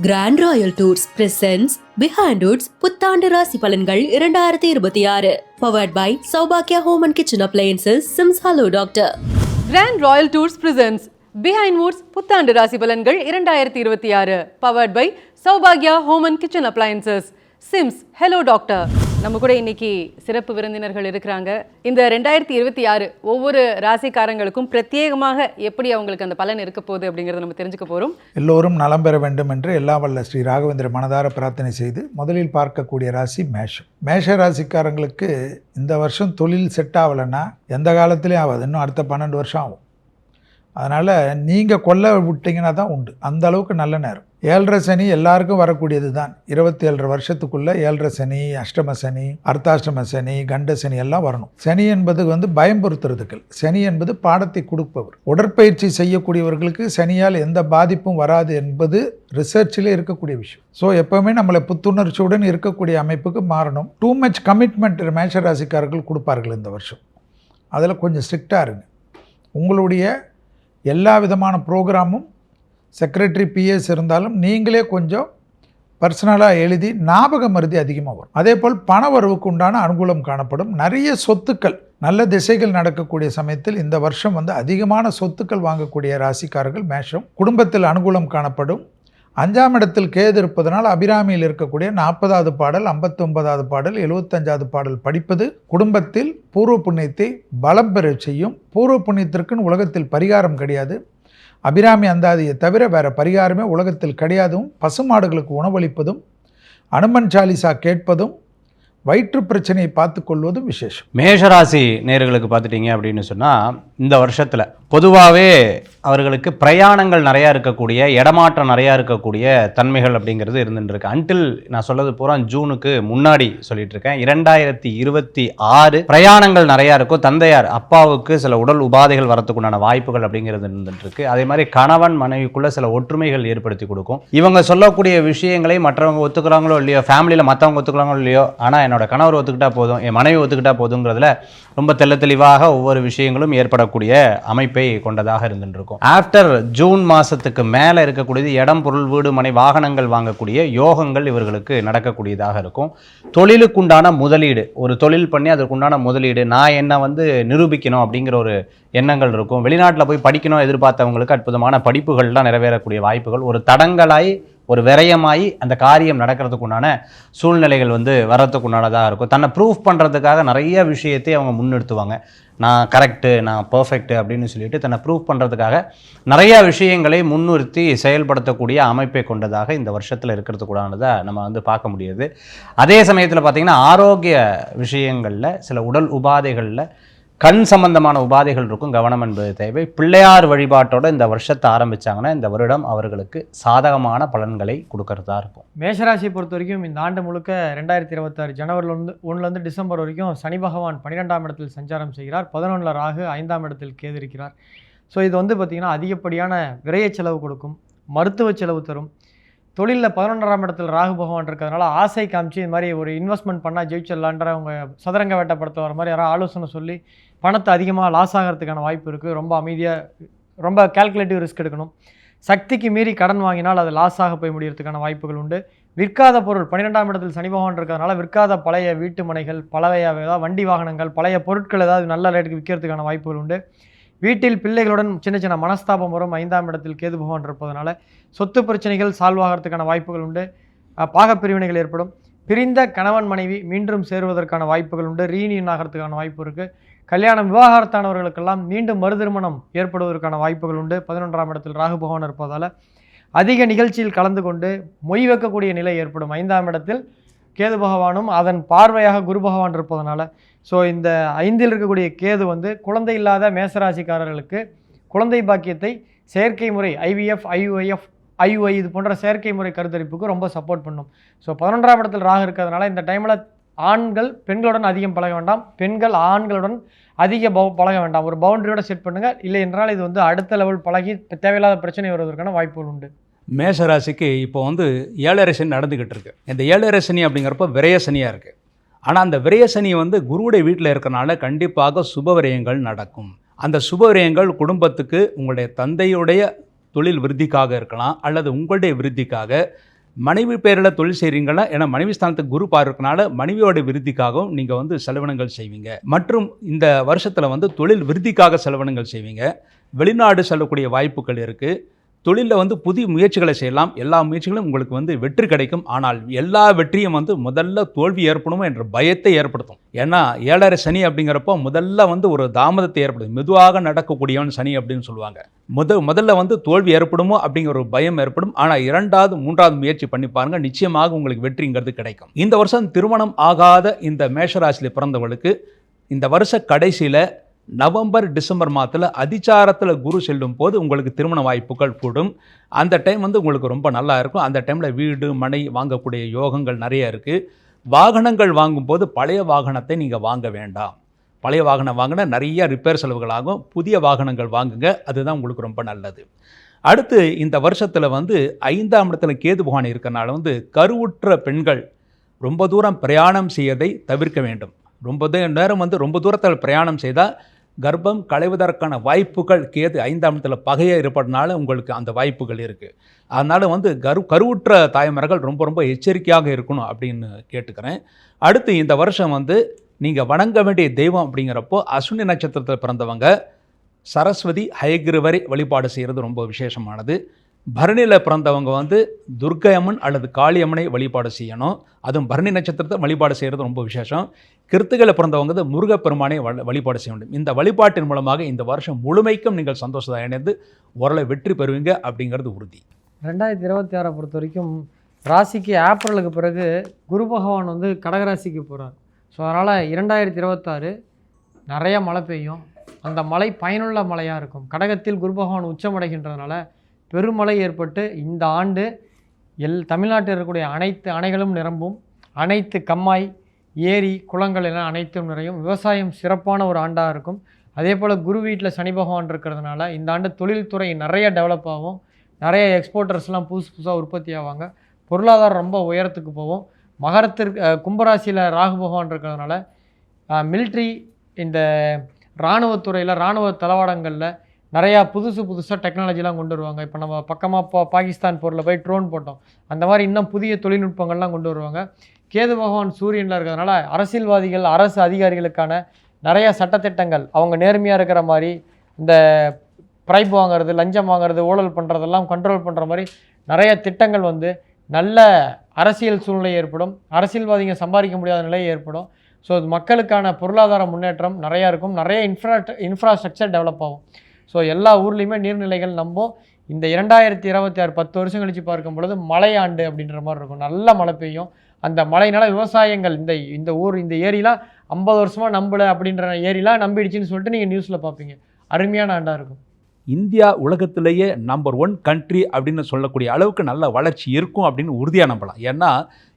Grand royal tours presents behind Woods புத்தாண்டு ராசி பலன்கள் 2026 பவர்ட் பை சௌபாக்கியா home and kitchen appliances Sims hello doctor. Grand royal tours presents behind Woods புத்தாண்டு ராசி பலன்கள் 2026 பவர்ட் பை சௌபாக்கியா home and kitchen appliances Sims hello doctor. நம்ம கூட இன்னைக்கு சிறப்பு விருந்தினர்கள் இருக்கிறாங்க. இந்த 2026 ஒவ்வொரு ராசிக்காரங்களுக்கும் பிரத்யேகமாக எப்படி அவங்களுக்கு அந்த பலன் இருக்க போகுது அப்படிங்கிறத நம்ம தெரிஞ்சுக்க போகிறோம். எல்லோரும் நலம் பெற வேண்டும் என்று எல்லாம் வல்ல ஸ்ரீ ராகவேந்திர மனதார பிரார்த்தனை செய்து முதலில் பார்க்கக்கூடிய ராசி மேஷம். மேஷ ராசிக்காரங்களுக்கு இந்த வருஷம் தொழில் செட் ஆகலைன்னா எந்த காலத்துலேயும் ஆகாது, இன்னும் அடுத்த 12 வருஷம் ஆகும். அதனால் நீங்கள் கொல்ல விட்டிங்கன்னா தான் உண்டு, அந்த அளவுக்கு நல்ல நேரம். 7.5 சனி எல்லாருக்கும் வரக்கூடியது தான். 27 வருஷத்துக்குள்ளே 7.5 சனி, அஷ்டம சனி, அர்த்தாஷ்டம சனி, கண்ட சனி எல்லாம் வரணும். சனி என்பது பயம்புறுத்துறதுக்கள், சனி என்பது பாடத்தை கொடுப்பவர். உடற்பயிற்சி செய்யக்கூடியவர்களுக்கு சனியால் எந்த பாதிப்பும் வராது என்பது ரிசர்ச்சிலே இருக்கக்கூடிய விஷயம். ஸோ எப்போவுமே நம்மளை புத்துணர்ச்சியுடன் இருக்கக்கூடிய அமைப்புக்கு மாறணும். டூ மச் கமிட்மெண்ட் மேஷ ராசிக்காரர்கள் கொடுப்பார்கள் இந்த வருஷம். அதில் கொஞ்சம் ஸ்ட்ரிக்டாக இருங்க. உங்களுடைய எல்லா விதமான ப்ரோக்ராமும் செக்ரட்டரி பிஎஸ் இருந்தாலும் நீங்களே கொஞ்சம் பர்சனலாக எழுதி ஞாபக மருதி அதிகமாக வரும். அதே போல் பண வரவுக்கு உண்டான அனுகூலம் காணப்படும். நிறைய சொத்துக்கள் நல்ல திசைகள் நடக்கக்கூடிய சமயத்தில் இந்த வருஷம் அதிகமான சொத்துக்கள் வாங்கக்கூடிய ராசிக்காரர்கள் மேஷம். குடும்பத்தில் அனுகூலம் காணப்படும். 5ஆம் இடத்தில் கேது இருப்பதனால் அபிராமியில் இருக்கக்கூடிய 40வது பாடல், 59வது பாடல், 75வது பாடல் படிப்பது குடும்பத்தில் பூர்வ புண்ணியத்தை பலம் பெற செய்யும். பூர்வ புண்ணியத்திற்குன்னு உலகத்தில் பரிகாரம் கிடையாது. அபிராமி அந்தாதியை தவிர வேறு பரிகாரமே உலகத்தில் கிடையாதும். பசுமாடுகளுக்கு உணவளிப்பதும், அனுமன் சாலிசா கேட்பதும், வயிற்று பிரச்சனையை பார்த்து கொள்வதும் விசேஷம். மேஷராசி நேயர்களுக்கு பார்த்துட்டிங்க அப்படின்னு சொன்னால் இந்த வருஷத்தில் பொதுவாகவே அவர்களுக்கு பிரயாணங்கள் நிறையா இருக்கக்கூடிய, இடமாற்றம் நிறையா இருக்கக்கூடிய தன்மைகள் அப்படிங்கிறது இருந்துருக்கு. அன்டில் நான் சொல்றது பூரா ஜூனுக்கு முன்னாடி சொல்லிட்டு இருக்கேன். 2026 பிரயாணங்கள் நிறையா இருக்கும். தந்தையார் அப்பாவுக்கு சில உடல் உபாதைகள் வரத்துக்குண்டான வாய்ப்புகள் அப்படிங்கிறது இருந்துருக்கு. அதே மாதிரி கணவன் மனைவிக்குள்ள சில ஒற்றுமைகள் ஏற்படுத்தி கொடுக்கும். இவங்க சொல்லக்கூடிய விஷயங்களை மற்றவங்க ஒத்துக்கிறாங்களோ இல்லையோ, ஃபேமிலியில் மற்றவங்க ஒத்துக்கிறாங்களோ இல்லையோ, ஆனால் என்னோட கணவர் ஒத்துக்கிட்டா போதும், என் மனைவி ஒத்துக்கிட்டா போதுங்கிறதுல ரொம்ப தெளிவாக ஒவ்வொரு விஷயங்களும் ஏற்படக்கூடிய அமைப்பை கொண்டதாக இருந்துருக்கும். ஆஃப்டர் ஜூன் மாதத்துக்கு மேலே இருக்கக்கூடியது இடம், பொருள், வீடு, மனை, வாகனங்கள் வாங்கக்கூடிய யோகங்கள் இவர்களுக்கு நடக்கக்கூடியதாக இருக்கும். தொழிலுக்குண்டான முதலீடு, ஒரு தொழில் பண்ணி அதற்குண்டான முதலீடு, நான் என்னை நிரூபிக்கணும் அப்படிங்கிற ஒரு எண்ணங்கள் இருக்கும். வெளிநாட்டில் போய் படிக்கணும் எதிர்பார்த்தவங்களுக்கு அற்புதமான படிப்புகள்லாம் நிறைவேறக்கூடிய வாய்ப்புகள், ஒரு தடங்களாய் ஒரு விரயமாகி அந்த காரியம் நடக்கிறதுக்குண்டான சூழ்நிலைகள் வர்றதுக்குண்டானதாக இருக்கும். தன்னை ப்ரூஃப் பண்ணுறதுக்காக நிறைய விஷயத்தை அவங்க முன்னெடுத்துவாங்க. நான் கரெக்டு, நான் பர்ஃபெக்ட் அப்படின்னு சொல்லிட்டு தன்னை ப்ரூஃப் பண்ணுறதுக்காக நிறையா விஷயங்களை முன்னிறுத்தி செயல்படுத்தக்கூடிய அமைப்பை கொண்டதாக இந்த வருஷத்தில் இருக்கிறதுக்குடானதை நம்ம பார்க்க முடியுது. அதே சமயத்தில் பார்த்திங்கன்னா ஆரோக்கிய விஷயங்களில் சில உடல் உபாதைகளில் கண் சம்பந்தமான உபாதைகள் இருக்கும், கவனம் என்பது தேவை. பிள்ளையார் வழிபாட்டோட இந்த வருஷத்தை ஆரம்பித்தாங்கன்னா இந்த வருடம் அவர்களுக்கு சாதகமான பலன்களை கொடுக்கறதா இருக்கும். மேஷராசியை பொறுத்த வரைக்கும் இந்த ஆண்டு முழுக்க 2026 ஜனவரி 1 டிசம்பர் வரைக்கும் சனி பகவான் 12ஆம் இடத்தில் சஞ்சாரம் செய்கிறார். 11 ராகு, 5ஆம் இடத்தில் கேது இருக்கிறார். ஸோ இது பார்த்திங்கன்னா அதிகப்படியான விரைய செலவு கொடுக்கும், மருத்துவ செலவு தரும். தொழிலில் 11ஆம் இடத்தில் ராகு பகவான் இருக்கிறதுனால ஆசை காமிச்சு இது மாதிரி ஒரு இன்வெஸ்ட்மெண்ட் பண்ணால் ஜெயிச்சிடலான்ற அவங்க சதுரங்க வேட்டப்படுத்த வர மாதிரி யாராவது ஆலோசனை சொல்லி பணத்தை அதிகமாக லாஸ் ஆகிறதுக்கான வாய்ப்பு இருக்குது. ரொம்ப அமைதியாக, ரொம்ப கால்குலேட்டிவ் ரிஸ்க் எடுக்கணும். சக்திக்கு மீறி கடன் வாங்கினால் அது லாஸ் ஆக போய் முடியறதுக்கான வாய்ப்புகள் உண்டு. விற்காத பொருள், 12ஆம் இடத்தில் சனி பகவான் இருக்கிறதுனால விற்காத பழைய வீட்டு மனைகள், பழைய ஏதாவது வண்டி வாகனங்கள், பழைய பொருட்கள் ஏதாவது நல்ல ரேட்டுக்கு விற்கிறதுக்கான வாய்ப்புகள் உண்டு. வீட்டில் பிள்ளைகளுடன் சின்ன மனஸ்தாபம் வரும். 5ஆம் இடத்தில் கேது பகவான் இருப்பதனால சொத்து பிரச்சனைகள் சால்வ் ஆகிறதுக்கான வாய்ப்புகள் உண்டு. பாகப்பிரிவினைகள் ஏற்படும். பிரிந்த கணவன் மனைவி மீண்டும் சேருவதற்கான வாய்ப்புகள் உண்டு. ரீயூனியன் ஆகிறதுக்கான வாய்ப்பு இருக்குது. கல்யாணம் விவாகரத்தானவர்களுக்கெல்லாம் மீண்டும் மறுதிருமணம் ஏற்படுவதற்கான வாய்ப்புகள் உண்டு. 11ஆம் இடத்தில் ராகு பகவான் இருப்பதால் அதிக நிகழ்ச்சியில் கலந்து கொண்டு மொய் வைக்கக்கூடிய நிலை ஏற்படும். 5ஆம் இடத்தில் கேது பகவானும் அதன் பார்வையாக குரு பகவான் இருப்பதனால ஸோ இந்த 5இல் இருக்கக்கூடிய கேது குழந்தை இல்லாத மேசராசிக்காரர்களுக்கு குழந்தை பாக்கியத்தை செயற்கை முறை IVF, IUI இது போன்ற செயற்கை முறை கருத்தரிப்புக்கு ரொம்ப சப்போர்ட் பண்ணும். ஸோ 11ஆம் இடத்தில் ராகு இருக்கிறதுனால இந்த டைமில் ஆண்கள் பெண்களுடன் அதிகம் பழக வேண்டாம், பெண்கள் ஆண்களுடன் அதிக பழக வேண்டாம். ஒரு பவுண்டரியோட செட் பண்ணுங்கள். இல்லை என்றால் இது அடுத்த லெவல் பழகி தேவையில்லாத பிரச்சனை வருவதற்கான வாய்ப்புகள் உண்டு. மேஷராசிக்கு இப்போ 7.5 சனி நடந்துக்கிட்டு இருக்கு. இந்த 7.5 சனி அப்படிங்கிறப்ப விரய சனியாக இருக்குது. ஆனால் அந்த விரய சனி குருவுடைய வீட்டில் இருக்கிறனால கண்டிப்பாக சுபவிரயங்கள் நடக்கும். அந்த சுபவிரயங்கள் குடும்பத்துக்கு உங்களுடைய தந்தையுடைய தொழில் விருத்திக்காக இருக்கலாம், அல்லது உங்களுடைய விருத்திக்காக. மனைவி பேரில் தொழில் செய்கிறீங்களா, ஏன்னா மனைவி ஸ்தானத்துக்கு குரு பார்க்கறதுனால மனைவியோட விருத்திக்காகவும் நீங்கள் வந்து செலவினங்கள் செய்வீங்க. மற்றும் இந்த வருஷத்தில் வந்து தொழில் விருத்திக்காக செலவினங்கள் செய்வீங்க. வெளிநாடு செல்லக்கூடிய வாய்ப்புகள் இருக்குது. தொழிலில் வந்து புதிய முயற்சிகளை செய்யலாம். எல்லா முயற்சிகளும் உங்களுக்கு வந்து வெற்றி கிடைக்கும். ஆனால் எல்லா வெற்றியும் வந்து முதல்ல தோல்வி ஏற்படுமோ என்ற பயத்தை ஏற்படுத்தும். ஏன்னா 7.5 சனி அப்படிங்கிறப்போ முதல்ல வந்து ஒரு தாமதத்தை ஏற்படுத்தும். மெதுவாக நடக்கக்கூடியவன் சனி அப்படின்னு சொல்லுவாங்க. முதல்ல வந்து தோல்வி ஏற்படுமோ அப்படிங்கிற ஒரு பயம் ஏற்படும். ஆனால் 2வது 3வது முயற்சி பண்ணி பாருங்கள், நிச்சயமாக உங்களுக்கு வெற்றிங்கிறது கிடைக்கும். இந்த வருஷம் திருமணம் ஆகாத இந்த மேஷராசியில் பிறந்தவர்களுக்கு இந்த வருஷ கடைசியில் நவம்பர் டிசம்பர் மாதத்தில் அதிச்சாரத்தில் குரு செல்லும் போது உங்களுக்கு திருமண வாய்ப்புகள் கூடும். அந்த டைம் வந்து உங்களுக்கு ரொம்ப நல்லா இருக்கும். அந்த டைமில் வீடு மனை வாங்கக்கூடிய யோகங்கள் நிறைய இருக்குது. வாகனங்கள் வாங்கும்போது பழைய வாகனத்தை நீங்கள் வாங்க வேண்டாம். பழைய வாகனம் வாங்கினா நிறைய ரிப்பேர் செலவுகள் ஆகும். புதிய வாகனங்கள் வாங்குங்க, அதுதான் உங்களுக்கு ரொம்ப நல்லது. அடுத்து இந்த வருஷத்தில் வந்து 5ஆம் இடத்துல கேது பகவான் இருக்கிறனால வந்து கருவுற்ற பெண்கள் ரொம்ப தூரம் பிரயாணம் செய்வதை தவிர்க்க வேண்டும். ரொம்ப நேரம் வந்து ரொம்ப தூரத்தில் பிரயாணம் செய்தால் கர்ப்பம் களைவதற்கான வாய்ப்புகள், கேது 5ஆம் இடத்துல பகையை இருப்பதனால உங்களுக்கு அந்த வாய்ப்புகள் இருக்குது. அதனால் வந்து கருவுற்ற தாய்மார்கள் ரொம்ப எச்சரிக்கையாக இருக்கணும் அப்படின்னு கேட்டுக்கிறேன். அடுத்து இந்த வருஷம் வந்து நீங்கள் வணங்க வேண்டிய தெய்வம் அப்படிங்கிறப்போ அஸ்வினி நட்சத்திரத்தில் பிறந்தவங்க சரஸ்வதி ஹயகிரிவரை வழிபாடு செய்கிறது ரொம்ப விசேஷமானது. பரணியில் பிறந்தவங்க வந்து துர்க்கையம்மன் அல்லது காளியம்மனை வழிபாடு செய்யணும். அதுவும் பரணி நட்சத்திரத்தை வழிபாடு செய்கிறது ரொம்ப விசேஷம். கிருத்திகையில் பிறந்தவங்க வந்து முருகப்பெருமானை வழிபாடு செய்ய வேண்டும். இந்த வழிபாட்டின் மூலமாக இந்த வருஷம் முழுமைக்கும் நீங்கள் சந்தோஷத்தை அடைந்து ஓரளவு வெற்றி பெறுவீங்க அப்படிங்கிறது உறுதி. 2026 பொறுத்த வரைக்கும் ராசிக்கு ஏப்ரலுக்கு பிறகு குரு பகவான் வந்து கடகராசிக்கு போகிறார். ஸோ அதனால் 2026 நிறைய மழை பெய்யும். அந்த மழை பயனுள்ள மழையாக இருக்கும். கடகத்தில் குரு பகவான் உச்சமடைகின்றதுனால பெருமழை ஏற்பட்டு இந்த ஆண்டு தமிழ்நாட்டில் இருக்கக்கூடிய அனைத்து அணைகளும் நிரம்பும். அனைத்து கம்மாய் ஏரி குளங்கள் எல்லாம் அனைத்தும் நிறையும். விவசாயம் சிறப்பான ஒரு ஆண்டாக இருக்கும். அதே போல் குரு வீட்டில் சனி பகவான் இருக்கிறதுனால இந்த ஆண்டு தொழில்துறை நிறைய டெவலப் ஆகும். நிறைய எக்ஸ்போர்ட்டர்ஸ்லாம் புதுசாக உற்பத்தி ஆவாங்க. பொருளாதாரம் ரொம்ப உயரத்துக்கு போகும். மகரத்திற்கு கும்பராசியில் ராகு பகவான் இருக்கிறதுனால மிலிட்ரி, இந்த இராணுவத்துறையில் இராணுவ தளவாடங்களில் நிறையா புதுசாக டெக்னாலஜிலாம் கொண்டு வருவாங்க. இப்போ நம்ம பக்கமாக பாகிஸ்தான் போரில் போய் ட்ரோன் போட்டோம், அந்த மாதிரி இன்னும் புதிய தொழில்நுட்பங்கள்லாம் கொண்டு வருவாங்க. கேது பகவான் சூரியனில் இருக்கிறதுனால அரசியல்வாதிகள், அரசு அதிகாரிகளுக்கான நிறையா சட்டத்திட்டங்கள், அவங்க நேர்மையாக இருக்கிற மாதிரி இந்த பிரைப் வாங்கிறது, லஞ்சம் வாங்கிறது, ஊழல் பண்ணுறதெல்லாம் கண்ட்ரோல் பண்ணுற மாதிரி நிறைய திட்டங்கள் வந்து நல்ல அரசியல் சூழ்நிலை ஏற்படும். அரசியல்வாதிங்க சம்பாதிக்க முடியாத நிலை ஏற்படும். ஸோ மக்களுக்கான பொருளாதார முன்னேற்றம் நிறையா இருக்கும். நிறைய இன்ஃப்ராஸ்ட்ரக்சர் டெவலப் ஆகும். ஸோ எல்லா ஊர்லேயுமே நீர்நிலைகள் நம்பும். இந்த 2026 10 வருஷம் கழித்து பார்க்கும் பொழுது மழை ஆண்டு அப்படின்ற மாதிரி இருக்கும். நல்ல மழை பெய்யும். அந்த மழையினால் விவசாயங்கள் இந்த ஊர் இந்த ஏரிலாம் 50 வருஷமாக நம்பலை அப்படின்ற ஏரிலாம் நம்பிடுச்சின்னு சொல்லிட்டு நீங்கள் நியூஸில் பார்ப்பீங்க. அருமையான ஆண்டாக இருக்கும். இந்தியா உலகத்திலேயே நம்பர் 1 கண்ட்ரி அப்படின்னு சொல்லக்கூடிய அளவுக்கு நல்ல வளர்ச்சி இருக்கும் அப்படின்னு உறுதியாக நம்பலாம். ஏன்னா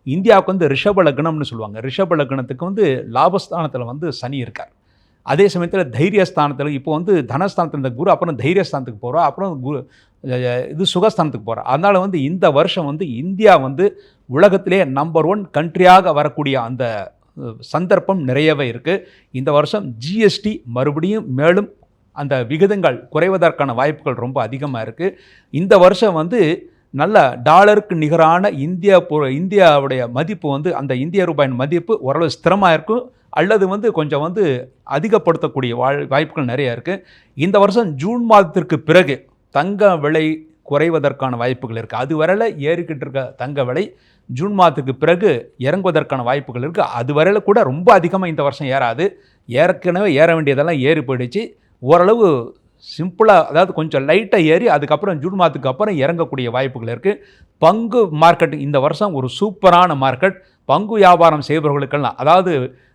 இந்தியாவுக்கு வந்து ரிஷப லக்னம்னு சொல்லுவாங்க. ரிஷப லக்னத்துக்கு வந்து லாபஸ்தானத்தில் வந்து சனி இருக்கார். அதே சமயத்தில் தைரியஸ்தானத்தில் இப்போ வந்து தனஸ்தானத்தில் இந்த குரு, அப்புறம் தைரியஸ்தானத்துக்கு போகிறோம், அப்புறம் இது சுகஸ்தானத்துக்கு போகிறோம். அதனால் வந்து இந்த வருஷம் வந்து இந்தியா வந்து உலகத்திலே நம்பர் 1 கண்ட்ரியாக வரக்கூடிய அந்த சந்தர்ப்பம் நிறையவே இருக்குது. இந்த வருஷம் ஜிஎஸ்டி மறுபடியும் மேலும் அந்த விகிதங்கள் குறைவதற்கான வாய்ப்புகள் ரொம்ப அதிகமாக இருக்குது. இந்த வருஷம் வந்து நல்ல டாலருக்கு நிகரான இந்தியாவுடைய மதிப்பு வந்து அந்த இந்திய ரூபாயின் மதிப்பு ஓரளவு ஸ்திரமாக இருக்கும். அல்லது வந்து கொஞ்சம் வந்து அதிகப்படுத்தக்கூடிய வாய்ப்புகள் நிறைய இருக்குது. இந்த வருஷம் ஜூன் மாதத்திற்கு பிறகு தங்க விலை குறைவதற்கான வாய்ப்புகள் இருக்குது. அது வரையில் ஏறிக்கிட்டு இருக்க தங்க விலை ஜூன் மாதத்துக்கு பிறகு இறங்குவதற்கான வாய்ப்புகள் இருக்குது. அது வரையில் கூட ரொம்ப அதிகமாக இந்த வருஷம் ஏறாது. ஏற்கனவே ஏற வேண்டியதெல்லாம் ஏறி போயிடுச்சு. ஓரளவு சிம்பிளாக, அதாவது கொஞ்சம் லைட்டாக ஏறி அதுக்கப்புறம் ஜூன் மாதத்துக்கு அப்புறம் இறங்கக்கூடிய வாய்ப்புகள் இருக்குது. பங்கு மார்க்கெட் இந்த வருஷம் ஒரு சூப்பரான மார்க்கெட். பங்கு வியாபாரம் செய்பவர்களுக்கெல்லாம், அதாவது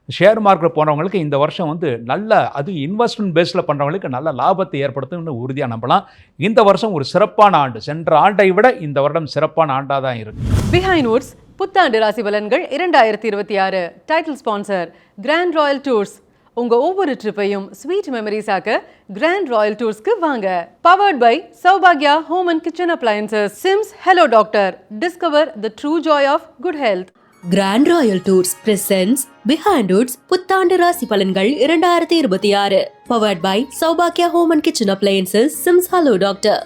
ஷேர் மார்க்கெட் போன்றவங்களுக்கு இந்த வருஷம் வந்து நல்ல, அது இன்வெஸ்ட்மெண்ட் பேஸில் பண்ணுறவங்களுக்கு நல்ல லாபத்தை ஏற்படுத்தும்னு உறுதியாக நம்பலாம். இந்த வருஷம் ஒரு சிறப்பான ஆண்டு. சென்ற ஆண்டை விட இந்த வருடம் சிறப்பான ஆண்டாக தான் இருக்குது. பிஹைண்ட் வுட்ஸ் புத்தாண்டு ராசி பலன்கள் 2026 title sponsor grand royal tours. உங்க ஒவ்வொரு ட்ரிப்பையும் ஸ்வீட் மெமரிஸ் ஆக்க கிராண்ட் ராயல் டூர்ஸ்க்கு வாங்க. பவர்ட் பை சௌபாக்யா home and kitchen appliances. Sims hello doctor. Discover the true joy of good health. Grand royal tours presents behind Woods புத்தாண்டு ராசி பலன்கள் 2026. பவர்ட் பை சௌபாக்யா home and kitchen appliances. Sims hello doctor.